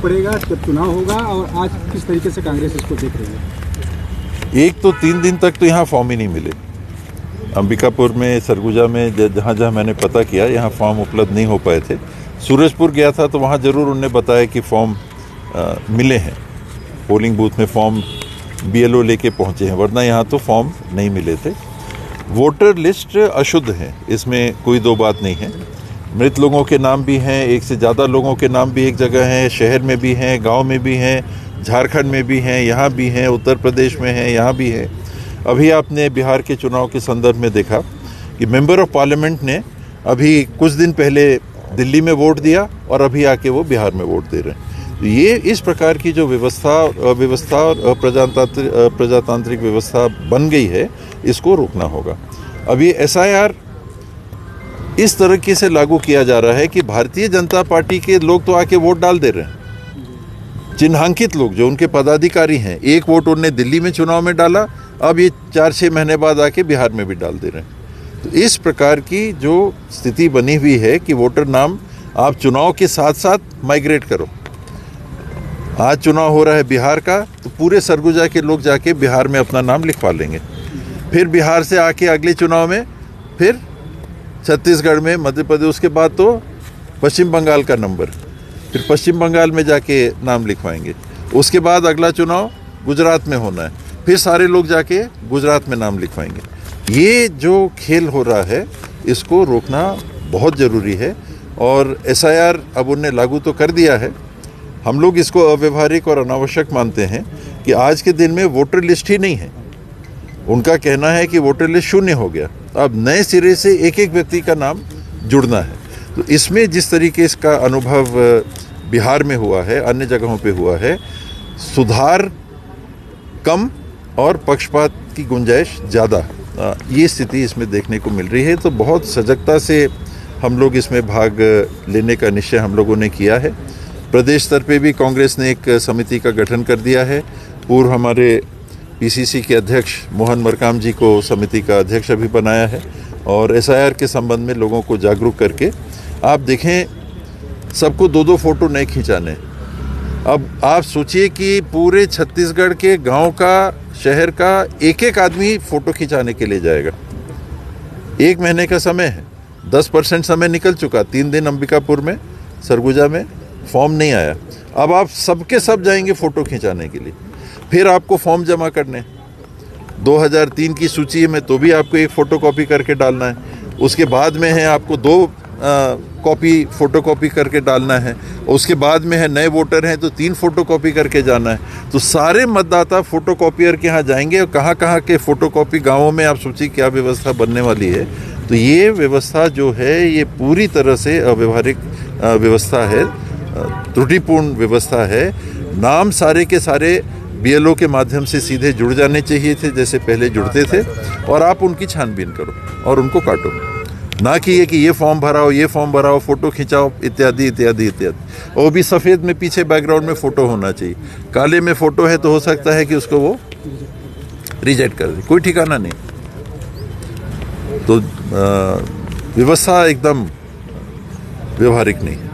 पड़ेगा जब चुनाव होगा, और आज किस तरीके से कांग्रेस इसको देख रही है? एक तो 3 दिन तक तो यहाँ फॉर्म ही नहीं मिले। अंबिकापुर में, सरगुजा में, जहाँ जहाँ मैंने पता किया, यहाँ फॉर्म उपलब्ध नहीं हो पाए थे। सूरजपुर गया था तो वहाँ ज़रूर उन्होंने बताया कि फॉर्म मिले हैं, पोलिंग बूथ में फॉर्म BLO लेके पहुँचे हैं, वरना यहाँ तो फॉर्म नहीं मिले थे। वोटर लिस्ट अशुद्ध है, इसमें कोई दो बात नहीं है। मृत लोगों के नाम भी हैं, एक से ज़्यादा लोगों के नाम भी एक जगह हैं, शहर में भी हैं, गांव में भी हैं, झारखंड में भी हैं, यहाँ भी हैं, उत्तर प्रदेश में हैं, यहाँ भी हैं। अभी आपने बिहार के चुनाव के संदर्भ में देखा कि मेंबर ऑफ पार्लियामेंट ने अभी कुछ दिन पहले दिल्ली में वोट दिया और अभी आके वो बिहार में वोट दे रहे हैं। तो ये इस प्रकार की जो व्यवस्था और प्रजातांत्रिक व्यवस्था बन गई है, इसको रोकना होगा। अभी SIR इस तरीके से लागू किया जा रहा है कि भारतीय जनता पार्टी के लोग तो आके वोट डाल दे रहे हैं, चिन्हांकित लोग जो उनके पदाधिकारी हैं। एक वोट उन्होंने दिल्ली में चुनाव में डाला, अब ये 4-6 महीने बाद आके बिहार में भी डाल दे रहे हैं। तो इस प्रकार की जो स्थिति बनी हुई है कि वोटर नाम आप चुनाव के साथ साथ माइग्रेट करो। आज चुनाव हो रहा है बिहार का, तो पूरे सरगुजा के लोग जाके बिहार में अपना नाम लिखवा लेंगे। फिर बिहार से आके अगले चुनाव में फिर छत्तीसगढ़ में, मध्य प्रदेश, उसके बाद तो पश्चिम बंगाल का नंबर, फिर पश्चिम बंगाल में जाके नाम लिखवाएंगे। उसके बाद अगला चुनाव गुजरात में होना है, फिर सारे लोग जाके गुजरात में नाम लिखवाएंगे। ये जो खेल हो रहा है, इसको रोकना बहुत ज़रूरी है। और SIR अब उन्होंने लागू तो कर दिया है, हम लोग इसको अव्यवहारिक और अनावश्यक मानते हैं कि आज के दिन में वोटर लिस्ट ही नहीं है। उनका कहना है कि वोटर लिस्ट शून्य हो गया, अब नए सिरे से एक एक व्यक्ति का नाम जुड़ना है। तो इसमें जिस तरीके इसका अनुभव बिहार में हुआ है, अन्य जगहों पे हुआ है, सुधार कम और पक्षपात की गुंजाइश ज़्यादा, ये स्थिति इसमें देखने को मिल रही है। तो बहुत सजगता से हम लोग इसमें भाग लेने का निश्चय हम लोगों ने किया है। प्रदेश स्तर पे भी कांग्रेस ने एक समिति का गठन कर दिया है। पूर्व हमारे PCC के अध्यक्ष मोहन मरकाम जी को समिति का अध्यक्ष अभी बनाया है, और SIR के संबंध में लोगों को जागरूक करके, आप देखें, सबको 2-2 फोटो नहीं खिंचाने। अब आप सोचिए कि पूरे छत्तीसगढ़ के गांव का, शहर का एक आदमी फोटो खिंचाने के लिए जाएगा। 1 महीने का समय है, 10% समय निकल चुका। 3 दिन अंबिकापुर में, सरगुजा में फॉर्म नहीं आया। अब आप सबके सब जाएंगे फोटो खिंचाने के लिए, फिर आपको फॉर्म जमा करने। 2003 की सूची में तो भी आपको एक फ़ोटोकॉपी करके डालना है। उसके बाद में है आपको 2 कॉपी फ़ोटोकॉपी करके डालना है। उसके बाद में है नए वोटर हैं तो 3 फ़ोटोकॉपी करके जाना है। तो सारे मतदाता फ़ोटोकॉपियर के यहाँ जाएंगे, और कहाँ कहाँ के फ़ोटोकॉपी गाँवों में आप सोचिए क्या व्यवस्था बनने वाली है। तो ये व्यवस्था जो है, ये पूरी तरह से अव्यवहारिक व्यवस्था है, त्रुटिपूर्ण व्यवस्था है। नाम सारे के सारे BLO के माध्यम से सीधे जुड़ जाने चाहिए थे, जैसे पहले जुड़ते थे, और आप उनकी छानबीन करो और उनको काटो, ना कि ये फॉर्म भराओ, ये फॉर्म भराओ, फ़ोटो खिंचाओ, इत्यादि इत्यादि इत्यादि। वो भी सफ़ेद में पीछे बैकग्राउंड में फ़ोटो होना चाहिए। काले में फ़ोटो है तो हो सकता है कि उसको वो रिजेक्ट कर दे, कोई ठिकाना नहीं। तो व्यवस्था एकदम व्यवहारिक नहीं है।